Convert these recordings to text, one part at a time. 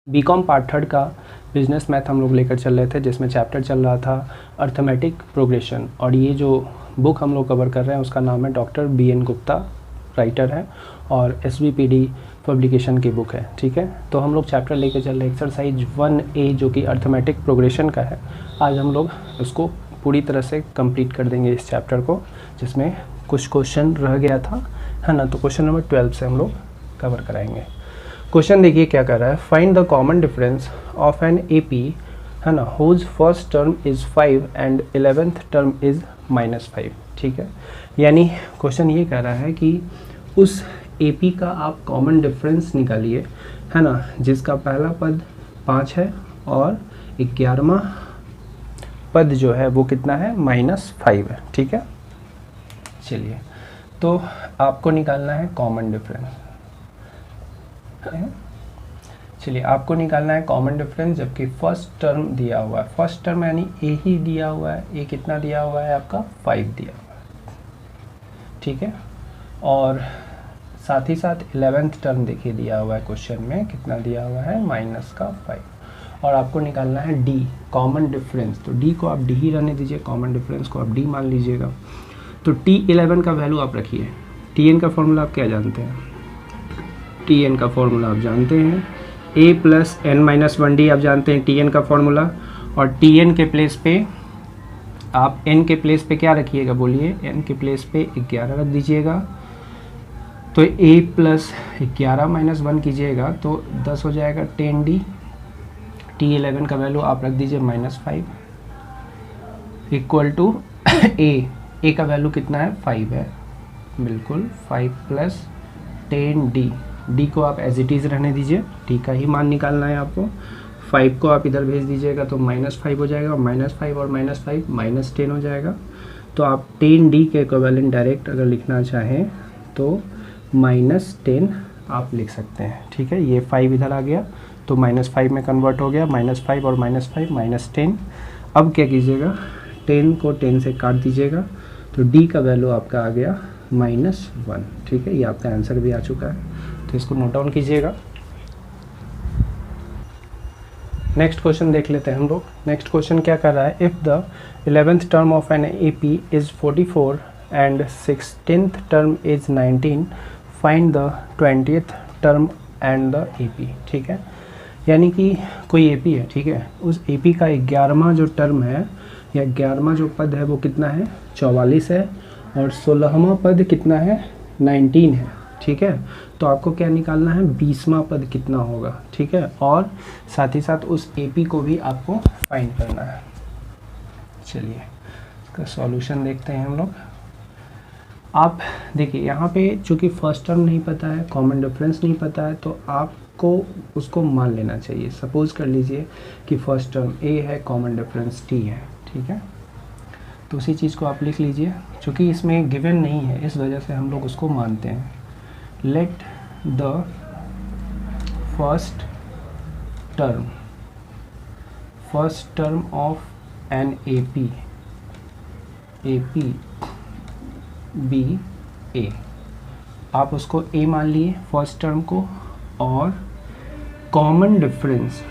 BCom part third का business math हम लोग लेकर चल रहे थे, जिसमें चैप्टर चल रहा था अर्थमेटिक प्रोग्रेशन। और ये जो बुक हम लोग कवर कर रहे हैं उसका नाम है डॉक्टर BN गुप्ता, राइटर है, और SVPD पब्लिकेशन की बुक है। ठीक है, तो हम लोग चैप्टर लेकर चल रहे हैं एक्सरसाइज 1A जो कि अर्थमेटिक प्रोग्रेशन का है। आज हम लोग उसको पूरी तरह से कंप्लीट कर देंगे इस चैप्टर को, जिसमें कुछ क्वेश्चन रह गया था, है ना। तो क्वेश्चन नंबर 12 से हम लोग कवर कराएंगे। क्वेश्चन देखिए क्या कर रहा है, find the common difference of an AP, है ना, whose first term is 5 and 11th term is -5। ठीक है, यानी क्वेश्चन ये कह रहा है कि उस AP का आप कॉमन डिफरेंस निकालिए, है ना, जिसका पहला पद 5 है और 11वां पद जो है वो कितना है, -5 है। ठीक है, चलिए, तो आपको निकालना है कॉमन डिफरेंस। चलिए, आपको निकालना है कॉमन डिफरेंस, जबकि फर्स्ट टर्म दिया हुआ है, फर्स्ट टर्म यानी ए ही दिया हुआ है, ए कितना दिया हुआ है आपका 5 दिया हुआ है। ठीक है, और साथ ही साथ 11th टर्म देखिए दिया हुआ है क्वेश्चन में, कितना दिया हुआ है, -5। और आपको निकालना है डी, कॉमन डिफरेंस। तो डी को आप डी ही रहने दीजिए, कॉमन डिफरेंस को आप डी मान लीजिएगा। तो T11 का वैल्यू आप रखिए। Tn का फॉर्मूला आप क्या जानते हैं, Tn का फॉर्मूला आप जानते हैं, a + n-1d आप जानते हैं Tn का फॉर्मूला। और Tn के प्लेस पे आप n के प्लेस पे क्या रखिएगा, बोलिए, n के प्लेस पे 11 रख दीजिएगा। तो a + 11 - 1 कीजिएगा तो 10 हो जाएगा 10d। T11 का वैल्यू आप रख दीजिए -5 इक्वल टू a का वैल्यू कितना है, 5 है, बिल्कुल 5 + 10d। डी को आप एज इट इज़ रहने दीजिए, डी का ही मान निकालना है आपको। 5 को आप इधर भेज दीजिएगा तो -5 हो जाएगा, -5 और -5 -10 हो जाएगा। तो आप 10d के इक्विवेलेंट डायरेक्ट अगर लिखना चाहें तो -10 आप लिख सकते हैं। ठीक है, ये 5 इधर आ गया तो -5 में कन्वर्ट हो गया, -5 और -5 -10। अब क्या कीजिएगा, 10 को 10 से काट दीजिएगा तो डी का वैल्यू आपका आ गया -1। ठीक है, ये आपका आंसर भी आ चुका है, तो इसको नोट डाउन कीजिएगा। नेक्स्ट क्वेश्चन देख लेते हैं हम लोग। नेक्स्ट क्वेश्चन क्या कर रहा है, if the 11th term of an AP is 44 and 16th term is 19, find the 20th term and the AP। ठीक है, यानी कि कोई AP है, ठीक है, उस AP का 11वां जो टर्म है या 11वां जो पद है वो कितना है, 44 है, और 16वां पद कितना है, 19 है। ठीक है, तो आपको क्या निकालना है, 20वां पद कितना होगा। ठीक है, और साथ ही साथ उस AP को भी आपको फाइंड करना है। चलिए, इसका सॉल्यूशन देखते हैं हम लोग। आप देखिए यहाँ पे चूँकि फर्स्ट टर्म नहीं पता है, कॉमन डिफरेंस नहीं पता है, तो आपको उसको मान लेना चाहिए। सपोज कर लीजिए कि फर्स्ट टर्म A है, कॉमन डिफरेंस T है। ठीक है, तो उसी चीज़ को आप लिख लीजिए। चूँकि इसमें गिवन नहीं है इस वजह से हम लोग उसको मानते हैं। Let the first term of an AP be A, आप उसको A मान लिए फर्स्ट टर्म को, और कॉमन डिफरेंस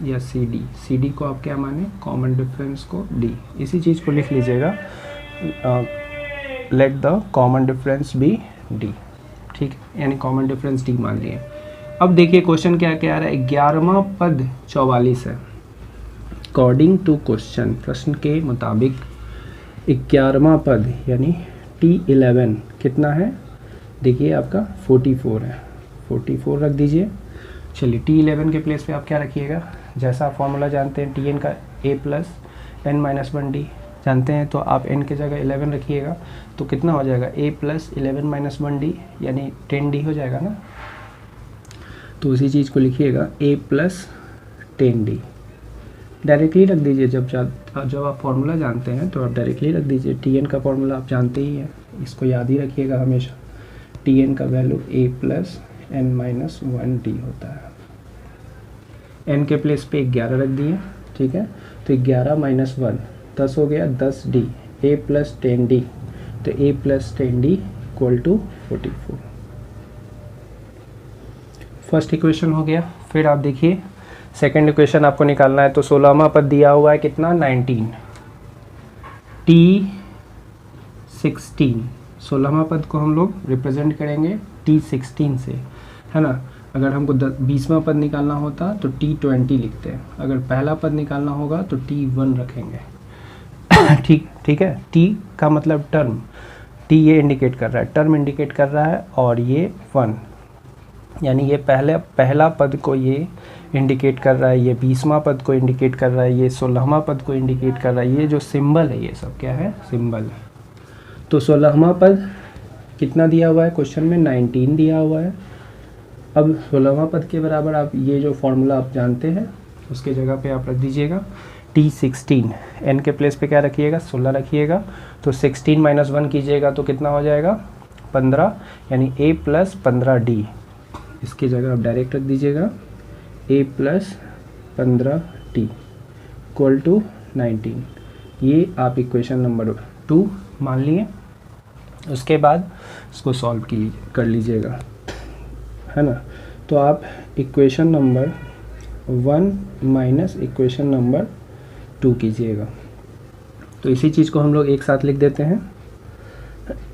या CD को आप क्या माने, कॉमन डिफरेंस को D। इसी चीज़ को लिख लीजिएगा, let the common difference be D। ठीक है, यानी कॉमन डिफरेंस D मान लिए। अब देखिए क्वेश्चन क्या क्या आ रहा है, 11वां पद 44 है। अकॉर्डिंग टू क्वेश्चन, प्रश्न के मुताबिक 11वां पद यानी T11 कितना है, देखिए आपका 44 है, 44 रख दीजिए। चलिए, T11 के प्लेस पे आप क्या रखिएगा, जैसा फॉर्मूला जानते हैं Tn का a + n-1d जानते हैं, तो आप n की जगह 11 रखिएगा तो कितना हो जाएगा, a + 11 - 1d यानी 10d हो जाएगा ना। तो उसी चीज़ को लिखिएगा a + 10d, डायरेक्टली रख दीजिए। जब आप फॉर्मूला जानते हैं तो आप डायरेक्टली रख दीजिए। Tn का फॉर्मूला आप जानते ही हैं, इसको याद ही रखिएगा हमेशा। Tn का वैल्यू a + n-1d होता है। n के प्लेस पे 11 रख दिए। ठीक है, तो 11 - 1 10 हो गया, 10d, a + 10d, तो a + 10d = 44। फर्स्ट इक्वेशन हो गया। फिर आप देखिए सेकंड इक्वेशन आपको निकालना है, तो 16वां पद दिया हुआ है कितना 19, T16, 16वां पद को हम लोग रिप्रेजेंट करेंगे T16 से, है ना। अगर हमको 20वां पद निकालना होता तो T20 लिखते हैं, अगर पहला पद निकालना होगा तो T1 रखेंगे। ठीक है। T का मतलब टर्म, T ये इंडिकेट कर रहा है, टर्म इंडिकेट कर रहा है, और ये 1 यानी ये पहला पद को ये इंडिकेट कर रहा है, ये 20वां पद को इंडिकेट कर रहा है, ये 16वां पद को इंडिकेट कर रहा है। ये जो सिंबल है ये सब क्या है, सिंबल है। तो 16वां पद कितना दिया हुआ है क्वेश्चन में, 19 दिया हुआ है। अब 16वां पद के बराबर आप ये जो फॉर्मूला आप जानते हैं उसके जगह पे आप रख दीजिएगा T16, n के प्लेस पे क्या रखिएगा 16 रखिएगा। तो 16 - 1 कीजिएगा तो कितना हो जाएगा 15, यानी a + 15d, इसकी जगह आप डायरेक्ट रख दीजिएगा a + 15d = 19। ये आप इक्वेशन नंबर 2 मान लिए। उसके बाद इसको सॉल्व कर लीजिएगा, है ना। तो आप इक्वेशन नंबर 1 - इक्वेशन नंबर 2 कीजिएगा। तो इसी चीज़ को हम लोग एक साथ लिख देते हैं।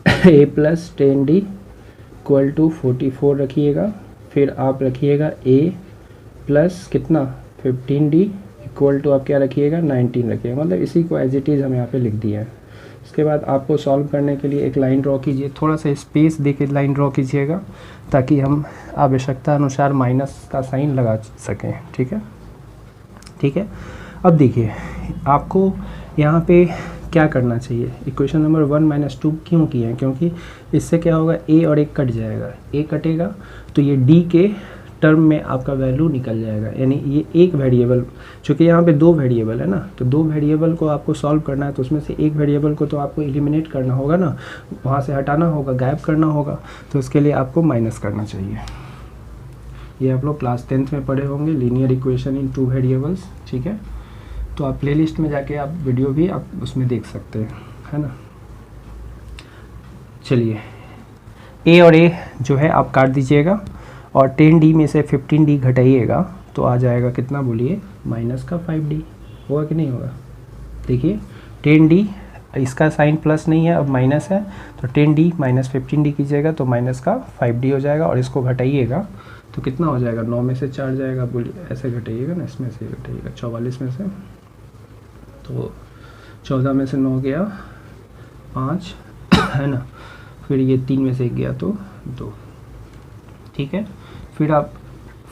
a + 10d = 44 रखिएगा। फिर आप रखिएगा a + कितना 15d = आप क्या रखिएगा 19 रखिएगा, मतलब इसी को एज इट इज़ हम यहाँ पे लिख दिया है। उसके बाद आपको सॉल्व करने के लिए एक लाइन ड्रॉ कीजिए, थोड़ा सा स्पेस दे के लाइन ड्रॉ कीजिएगा ताकि हम आवश्यकता अनुसार माइनस का साइन लगा सकें। ठीक है, ठीक है। अब देखिए आपको यहाँ पे क्या करना चाहिए, इक्वेशन नंबर 1 - 2 क्यों किए हैं, क्योंकि इससे क्या होगा a और 1 कट जाएगा, a कटेगा तो ये d के टर्म में आपका वैल्यू निकल जाएगा, यानी ये एक वेरिएबल, चूँकि यहाँ पे 2 वेरिएबल है ना, तो 2 वेरिएबल को आपको सॉल्व करना है, तो उसमें से एक वेरिएबल को तो आपको एलिमिनेट करना होगा ना, वहाँ से हटाना होगा, गायब करना होगा, तो उसके लिए आपको माइनस करना चाहिए। ये आप लोग क्लास 10th में पढ़े होंगे, लीनियर इक्वेशन इन 2 वेरिएबल्स। ठीक है, तो आप प्लेलिस्ट में जाके आप वीडियो भी आप उसमें देख सकते हैं, है ना। चलिए a और a जो है आप काट दीजिएगा, और 10d में से 15d घटाइएगा तो आ जाएगा कितना बोलिए -5d, होगा कि नहीं होगा। देखिए 10d, इसका साइन प्लस नहीं है अब माइनस है, तो 10d - 15d कीजिएगा तो -5d हो जाएगा, और इसको घटाइएगा तो कितना हो जाएगा 9 में से 4 जाएगा, बोलिए ऐसे घटाइएगा ना, इसमें से घटाइएगा 44 में से, तो 14 में से 9 गया 5 है ना, फिर ये 3 में से 1 गया तो 2। ठीक है, फिर आप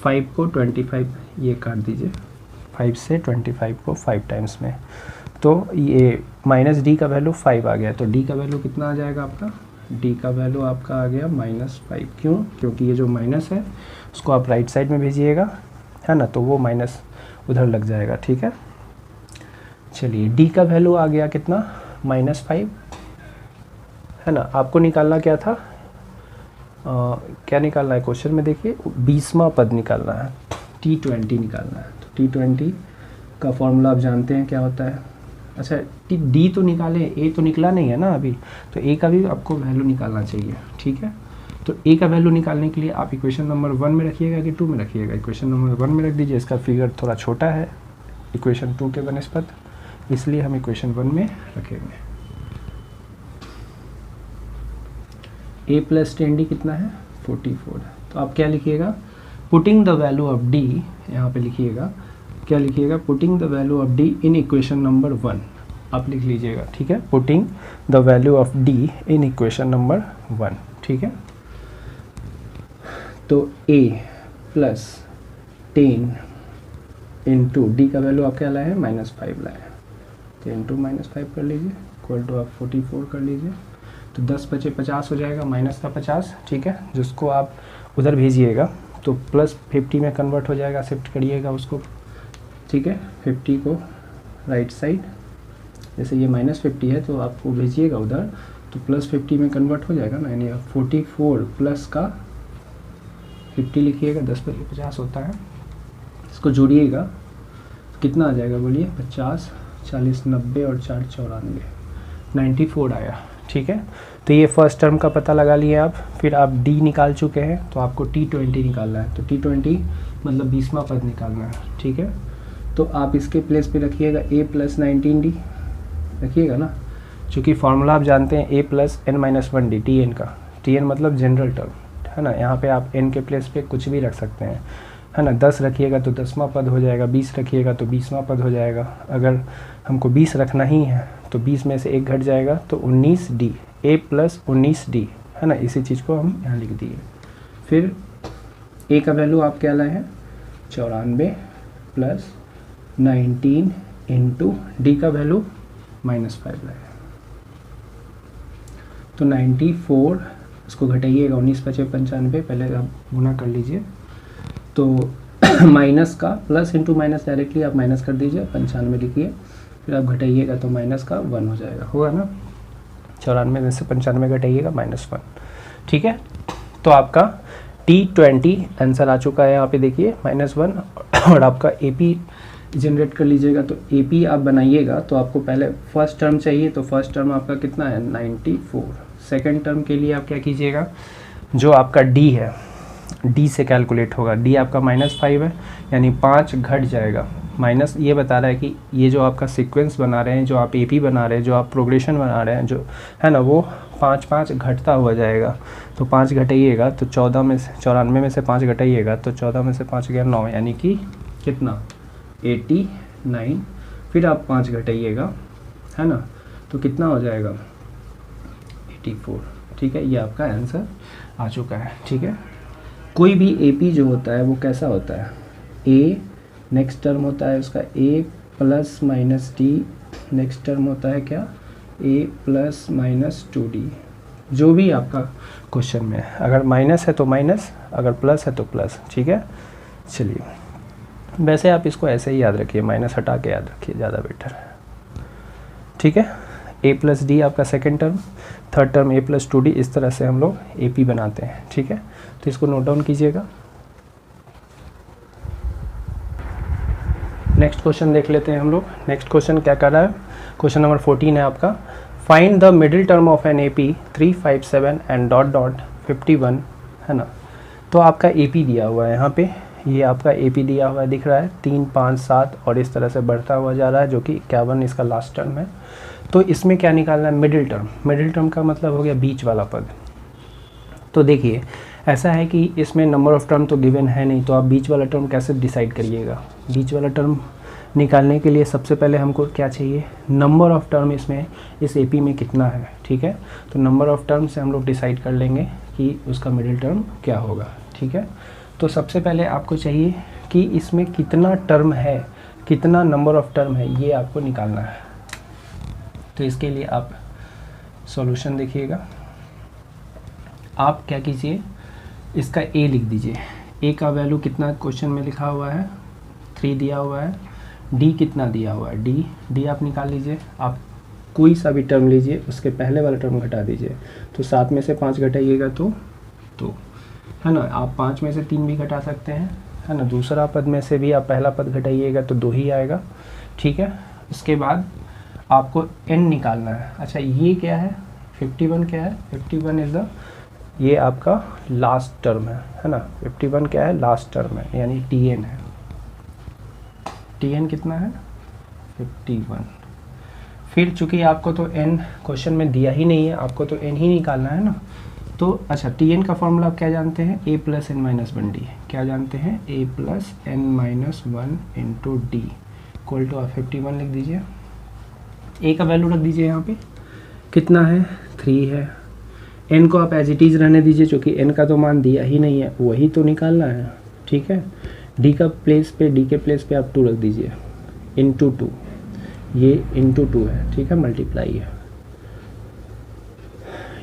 5 को 25 ये काट दीजिए, 5 से 25 को 5 टाइम्स में, तो ये -d का वैल्यू 5 आ गया, तो d का वैल्यू कितना आ जाएगा आपका, d का वैल्यू आपका आ गया -5। क्यों, क्योंकि ये जो माइनस है उसको आप राइट साइड में भेजिएगा, है ना, तो वो माइनस उधर लग जाएगा। ठीक है, चलिए d का वैल्यू आ गया कितना -5, है ना। आपको निकालना क्या था, क्या निकालना है क्वेश्चन में, देखिए 20वां पद निकालना है, T20 निकालना है। तो T20 का फॉर्मूला आप जानते हैं क्या होता है। अच्छा d तो निकाले, a तो निकला नहीं है ना अभी, तो a का भी आपको वैल्यू निकालना चाहिए। ठीक है, तो a का वैल्यू निकालने के लिए आप इक्वेशन नंबर 1 में रखिएगा कि 2 में रखिएगा, इक्वेशन नंबर 1 में रख दीजिए, इसका फिगर थोड़ा छोटा है इक्वेशन 2 के बनस्पत, इसलिए हम इक्वेशन 1 में रखेंगे। a + 10d कितना है 44, तो आप क्या लिखिएगा, putting the value of d, यहाँ पे लिखिएगा क्या लिखिएगा, putting the value of d in equation number 1, आप लिख लीजिएगा। ठीक है, putting the value of d in equation number 1। ठीक है, तो a + 10 इंटू d का वैल्यू आप क्या लाए हैं -5 लाए हैं, तो इंटू -5 कर लीजिए, इक्वल टू आप 44 कर लीजिए, तो 10 बचे 50 हो जाएगा, माइनस का 50। ठीक है, जिसको आप उधर भेजिएगा तो +50 में कन्वर्ट हो जाएगा, शिफ्ट करिएगा उसको। ठीक है, 50 को राइट साइड, जैसे ये -50 है तो आपको भेजिएगा उधर, तो +50 में कन्वर्ट हो जाएगा ना, यानी 44 प्लस का 50 लिखिएगा, 10 बचे 50 होता है, इसको जोड़िएगा कितना आ जाएगा बोलिए 50, 40, 90 और 4 94, 94 आया। ठीक है। तो ये फर्स्ट टर्म का पता लगा लिए आप। फिर आप डी निकाल चुके हैं, तो आपको T20 निकालना है। तो T20 मतलब 20वां पद निकालना है, ठीक है। तो आप इसके प्लेस पे रखिएगा a + 19d, रखिएगा ना, क्योंकि फार्मूला आप जानते हैं a + n-1d Tn का। Tn मतलब जनरल टर्म, है ना। यहाँ पे आप n के प्लेस पे कुछ भी रख सकते हैं, है ना। 10 रखिएगा तो 10वां पद हो जाएगा, 20 रखिएगा तो 20वां पद हो जाएगा। अगर हमको 20 रखना ही है तो 20 में से 1 घट जाएगा तो 19d, a + 19d, है ना। इसी चीज़ को हम यहाँ लिख दिए। फिर a का वैल्यू आप क्या लाए हैं, 94 + 19 इंटू डी का वैल्यू -5 लाए। तो 94, इसको घटाइएगा, 19 × 5 = 95, पहले आप गुना कर लीजिए। तो माइनस का प्लस इंटू माइनस डायरेक्टली आप माइनस कर दीजिए, 95 लिखिए। फिर आप घटाइएगा तो माइनस का 1 हो जाएगा, होगा ना। 94 में से 95 घटाइएगा -1, ठीक है। तो आपका T20 आंसर आ चुका है यहाँ पे, देखिए -1। और आपका AP जनरेट कर लीजिएगा। तो AP आप बनाइएगा तो आपको पहले फर्स्ट टर्म चाहिए, तो फर्स्ट टर्म आपका कितना है, 94। सेकेंड टर्म के लिए आप क्या कीजिएगा, जो आपका D है, D से कैलकुलेट होगा। D आपका -5 है, यानी 5 घट जाएगा। माइनस ये बता रहा है कि ये जो आपका सीक्वेंस बना रहे हैं, जो आप AP बना रहे हैं, जो आप प्रोग्रेशन बना रहे हैं, जो है ना, वो 5 घटता हुआ जाएगा। तो 5 घटाइएगा तो 94 में से 5 घटाइएगा तो 14 में से 5 गया 9, यानी कि कितना, 89। फिर आप 5 घटाइएगा, है ना, तो कितना हो जाएगा, 84, ठीक है। ये आपका आंसर आ चुका है, ठीक है। कोई भी AP जो होता है वो कैसा होता है, A नेक्स्ट टर्म होता है उसका A + -D, नेक्स्ट टर्म होता है क्या, A + -2D। जो भी आपका क्वेश्चन में है, अगर माइनस है तो माइनस, अगर प्लस है तो प्लस, ठीक है। चलिए, वैसे आप इसको ऐसे ही याद रखिए, माइनस हटा के याद रखिए, ज़्यादा बेटर है, ठीक है। A + D आपका second term, third term A + 2D, इस तरह से हम लोग AP बनाते हैं, ठीक है। तो इसको नोट डाउन कीजिएगा। नेक्स्ट क्वेश्चन देख लेते हैं हम लोग। नेक्स्ट क्वेश्चन क्या कर रहा है, क्वेश्चन नंबर 14 है आपका। Find the middle term of an AP 357 and ... 51, है ना। तो आपका AP दिया हुआ है यहाँ पे, ये आपका AP दिया हुआ है, दिख रहा है 3, 5, 7 और इस तरह से बढ़ता हुआ जा रहा है, जो कि 51 इसका लास्ट टर्म है। तो इसमें क्या निकालना है, मिडिल टर्म। मिडिल टर्म का मतलब हो गया बीच वाला पद। तो देखिए, ऐसा है कि इसमें नंबर ऑफ़ टर्म तो गिवन है नहीं, तो आप बीच वाला टर्म कैसे डिसाइड करिएगा। बीच वाला टर्म निकालने के लिए सबसे पहले हमको क्या चाहिए, नंबर ऑफ़ टर्म इसमें इस AP में कितना है, ठीक है। तो नंबर ऑफ़ टर्म से हम लोग डिसाइड कर लेंगे कि उसका मिडिल टर्म क्या होगा, ठीक है। तो सबसे पहले आपको चाहिए कि इसमें कितना टर्म है, कितना नंबर ऑफ़ टर्म है, ये आपको निकालना है। तो इसके लिए आप सॉल्यूशन देखिएगा। आप क्या कीजिए, इसका A लिख दीजिए। A का वैल्यू कितना क्वेश्चन में लिखा हुआ है, 3 दिया हुआ है। D कितना दिया हुआ है, D आप निकाल लीजिए। आप कोई सा भी टर्म लीजिए, उसके पहले वाला टर्म घटा दीजिए। तो 7 में से 5 घटाइएगा तो है ना, आप 5 में से 3 भी घटा सकते हैं, है ना। दूसरा पद में से भी आप पहला पद घटाइएगा तो 2 ही आएगा, ठीक है। उसके बाद आपको N निकालना है। अच्छा, ये क्या है, 51 क्या है, 51 इज़ द, ये आपका लास्ट टर्म है ना। 51 क्या है, लास्ट टर्म है, यानी Tn है। Tn कितना है, 51। फिर चूंकि आपको तो n क्वेश्चन में दिया ही नहीं है, आपको तो n ही निकालना है ना। तो अच्छा, Tn का फॉर्मूला आप क्या जानते हैं, A + n-1d। क्या जानते हैं, A + n-1 into D equal to, आप 51 लिख दीजिए। A का वैल्यू रख दीजिए यहाँ पे, कितना है, 3 है। n को आप एज इट इज़ रहने दीजिए, क्योंकि n का तो मान दिया ही नहीं है, वही तो निकालना है, ठीक है। D के प्लेस पे आप 2 रख दीजिए, इंटू 2, ये इंटू 2 है, ठीक है, मल्टीप्लाई है।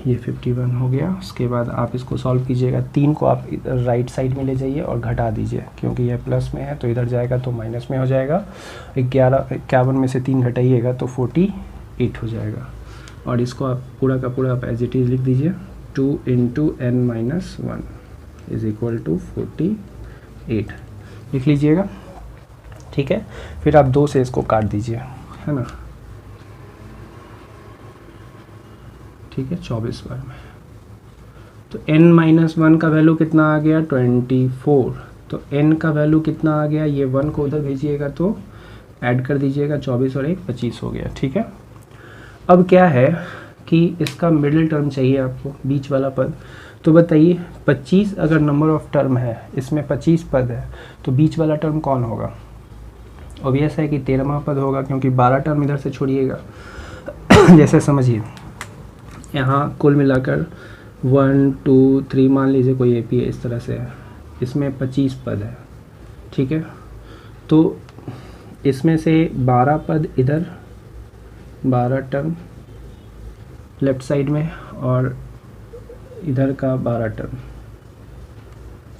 ये 51 हो गया। उसके बाद आप इसको सॉल्व कीजिएगा। 3 को आप इधर राइट साइड में ले जाइए और घटा दीजिए, क्योंकि ये प्लस में है तो इधर जाएगा तो माइनस में हो जाएगा। 51 में से 3 घटाइएगा तो 48 हो जाएगा। और इसको आप पूरा का पूरा आप एज इट इज़ लिख दीजिए, 2 into n-1 is equal to 48 लिख लीजिएगा, ठीक है। फिर आप 2 से इसको काट दीजिए, है ना, ठीक है, 24 बार में। तो n-1 का वैल्यू कितना आ गया 24, तो n का वैल्यू कितना आ गया, ये 1 को उधर भेजिएगा तो ऐड कर दीजिएगा, 24 और 1 25 हो गया। ठीक है, अब क्या है कि इसका मिडिल टर्म चाहिए आपको, बीच वाला पद। तो बताइए 25 अगर नंबर ऑफ टर्म है, इसमें 25 पद है, तो बीच वाला टर्म कौन होगा? ऑब्वियस है कि 13वां पद होगा, क्योंकि 12 टर्म इधर से छोड़िएगा। जैसे समझिए यहाँ कुल मिलाकर 1 2 3 मान लीजिए कोई एपी है, इस तरह से है, इसमें 25 पद है। ठीक है, तो इसमें से 12 पद इधर, 12 टर्म लेफ्ट साइड में, और इधर का 12 टर्म,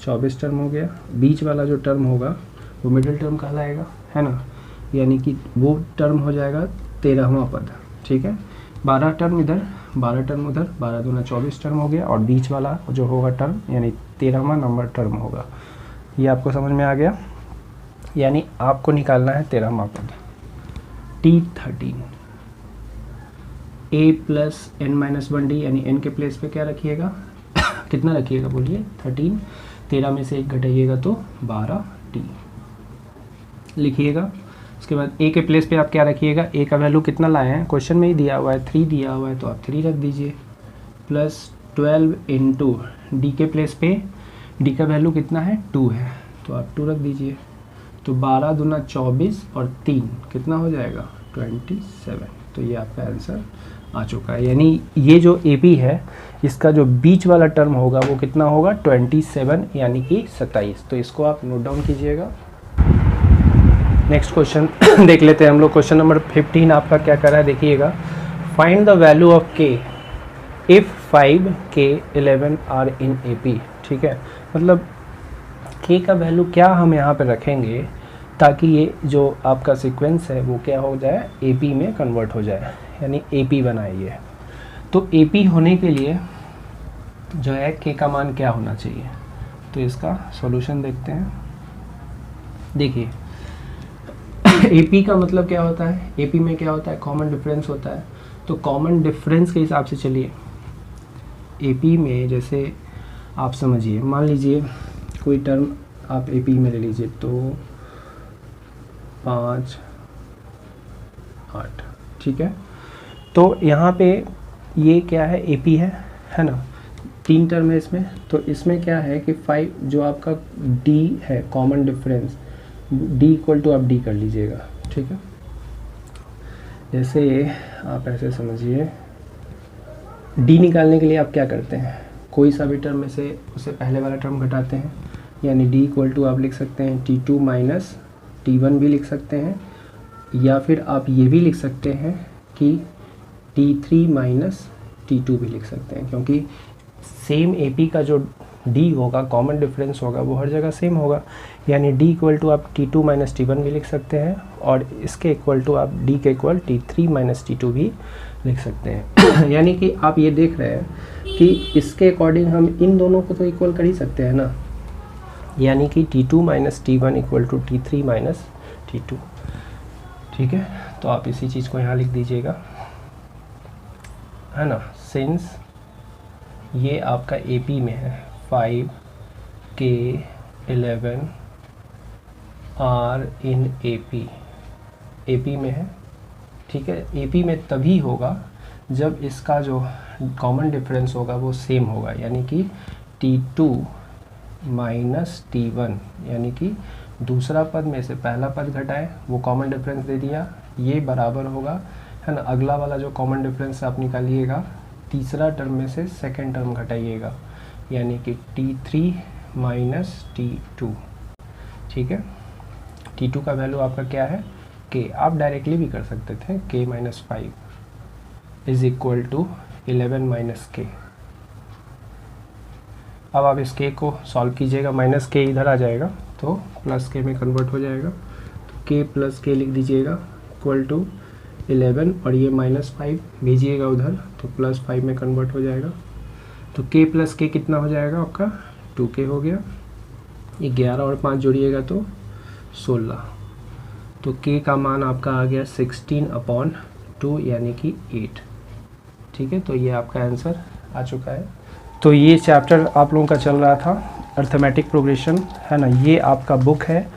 24 टर्म हो गया। बीच वाला जो टर्म होगा वो मिडिल टर्म कहलाएगा, है ना, यानी कि वो टर्म हो जाएगा 13वां पद। ठीक है, 12 टर्म इधर, 12 टर्म उधर, 12 दूना 24 टर्म हो गया, और बीच वाला जो होगा टर्म यानी 13वां नंबर टर्म होगा। ये आपको समझ में आ गया? यानी आपको निकालना है 13वां पद। T13 a प्लस n-1d, यानी n के प्लेस पे क्या रखिएगा कितना रखिएगा बोलिए 13, 13 में से 1 घटाइएगा तो 12t लिखिएगा। उसके बाद a के प्लेस पे आप क्या रखिएगा, a का वैल्यू कितना लाए हैं, क्वेश्चन में ही दिया हुआ है 3 दिया हुआ है, तो आप 3 रख दीजिए, प्लस 12 इंटू डी के प्लेस पे d का वैल्यू कितना है 2 है, तो आप 2 रख दीजिए। तो 12 दूना 24 और 3 कितना हो जाएगा 27। तो ये आपका आंसर आ चुका है। यानी ये जो AP है इसका जो बीच वाला टर्म होगा वो कितना होगा 27 यानी कि 27। तो इसको आप नोट डाउन कीजिएगा। नेक्स्ट क्वेश्चन देख लेते हैं हम लोग। क्वेश्चन नंबर 15 आपका क्या कर रहा है देखिएगा। Find the value of k if 5 k 11 are in AP। ठीक है, मतलब k का वैल्यू क्या हम यहाँ पे रखेंगे ताकि ये जो आपका सीक्वेंस है वो क्या हो जाए AP में कन्वर्ट हो जाए, यानी AP बनाइए। तो AP होने के लिए जो है k का मान क्या होना चाहिए, तो इसका सॉल्यूशन देखते हैं। देखिए AP का मतलब क्या होता है, AP में क्या होता है कॉमन डिफरेंस होता है। तो कॉमन डिफरेंस के हिसाब से चलिए AP में जैसे आप समझिए, मान लीजिए कोई टर्म आप AP में ले लीजिए तो 5 8, ठीक है। तो यहाँ पे ये क्या है AP है ना, 3 टर्म है इसमें। तो इसमें क्या है कि 5 जो आपका D है common difference, D equal to आप D कर लीजिएगा, ठीक है। जैसे आप ऐसे समझिए D निकालने के लिए आप क्या करते हैं, कोई सा भी टर्म में से उससे पहले वाला टर्म घटाते हैं, यानी D इक्वल टू आप लिख सकते हैं T2 माइनस T1 भी लिख सकते हैं, या फिर आप ये भी लिख सकते हैं कि T3 माइनस T2 भी लिख सकते हैं, क्योंकि सेम AP का जो D होगा कॉमन डिफरेंस होगा वो हर जगह सेम होगा। यानी D इक्वल टू आप T2 माइनस T1 भी लिख सकते हैं, और इसके इक्वल टू आप D के इक्वल T3 माइनस T2 भी लिख सकते हैं। यानी कि आप ये देख रहे हैं कि इसके अकॉर्डिंग हम इन दोनों को तो इक्वल कर ही सकते हैं ना, यानी कि T2 minus T1 equal to T3 minus T2, ठीक है। तो आप इसी चीज़ को यहाँ लिख दीजिएगा, है ना। सिंस ये आपका AP में है 5 K 11 R इन AP में है, ठीक है। AP में तभी होगा जब इसका जो कॉमन डिफरेंस होगा वो सेम होगा, यानी कि T2 माइनस T1, यानी कि दूसरा पद में से पहला पद घटाए वो कॉमन डिफरेंस दे दिया, ये बराबर होगा, है ना। अगला वाला जो कॉमन डिफरेंस आप निकालिएगा, तीसरा टर्म में से सेकंड टर्म घटाइएगा, यानी कि T3 माइनस T2, ठीक है। T2 का वैल्यू आपका क्या है K, आप डायरेक्टली भी कर सकते थे K minus 5 is equal to 11 minus K। अब आप इस K को सॉल्व कीजिएगा, माइनस K इधर आ जाएगा तो प्लस K में कन्वर्ट हो जाएगा, तो K प्लस K लिख दीजिएगा इक्वल टू 11, और ये माइनस 5 भेजिएगा उधर तो प्लस 5 में कन्वर्ट हो जाएगा। तो K प्लस K कितना हो जाएगा आपका 2K हो गया, ये 11 और 5 जोड़िएगा तो 16, तो K का मान आपका आ गया 16/2 यानी कि 8, ठीक है, तो ये आपका आंसर आ चुका है। तो ये चैप्टर आप लोगों का चल रहा था अर्थमेटिक प्रोग्रेशन, है ना। ये आपका बुक है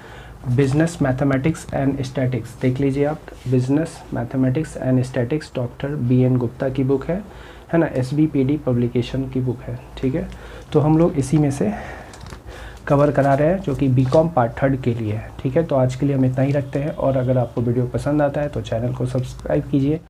बिजनेस मैथमेटिक्स एंड स्टैटिक्स, देख लीजिए आप, business mathematics and statics doctor BN Gupta की बुक है ना। SBPD पब्लिकेशन की बुक है, ठीक है। तो हम लोग इसी में से कवर करा रहे हैं जो कि BCom पार्ट 3 के लिए है, ठीक है। तो आज के लिए हम इतना ही रखते हैं, और अगर आपको वीडियो पसंद आता है तो चैनल को सब्सक्राइब कीजिए।